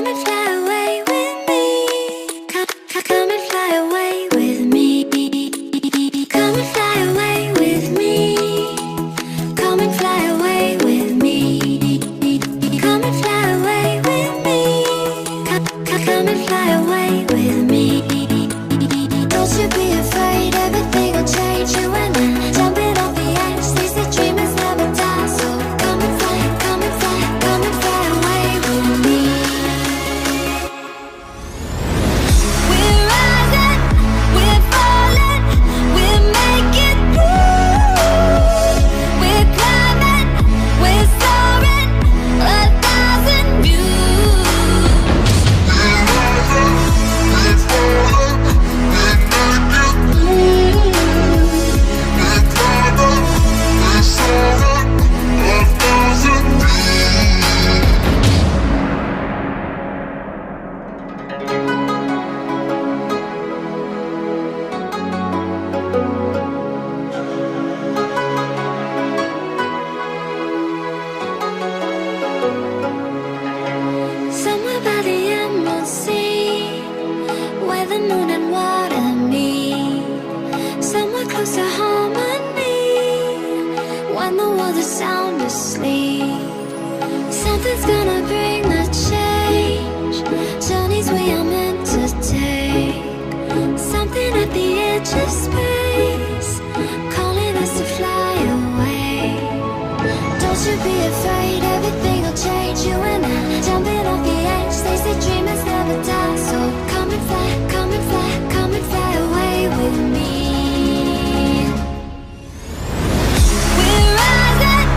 Come and fly away with me. Come and fly away with me. Come and fly away with me. Come and fly away with me. Come and fly away with me. Come and fly away with me. Don't you be afraid, everything will change. You and I, jumping off the edge. They say dreamers never die. So come and fly, come and fly, come and fly away with me. We're rising, we're falling, we're making through. We're climbing, we're soaring, 1,000 views. We're rising, we're falling, we're making through. We're climbing, we're soaring, 1,000 views. Somewhere by the emerald sea, where the moon and water meet. Somewhere close to harmony, when the world is sound asleep. Something's gonna bring the change, journeys we are meant to take. Something at the edge of space, calling us to fly away. Don't you be afraid, everything will change. You and I, jumping off the edge. They say dreamers never die. So come and fly, come and fly, come and fly away with me. We're rising,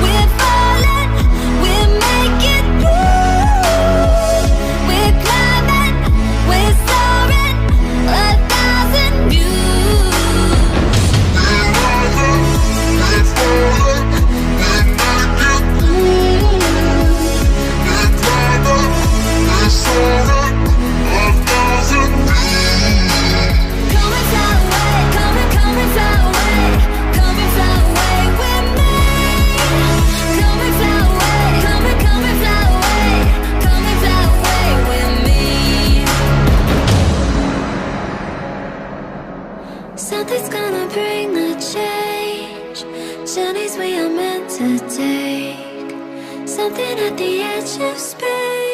we're falling, we're making through. We're climbing, we're soaring, 1,000 views. We're rising, we're falling, we're making through. We're climbing, we're soaring, 1,000 views. Come and fly away, come and fly away, come and fly away with me. Come and fly away, come and fly away, come and fly away with me. Something's gonna bring the change, journeys we are meant to take. Something at the edge of space.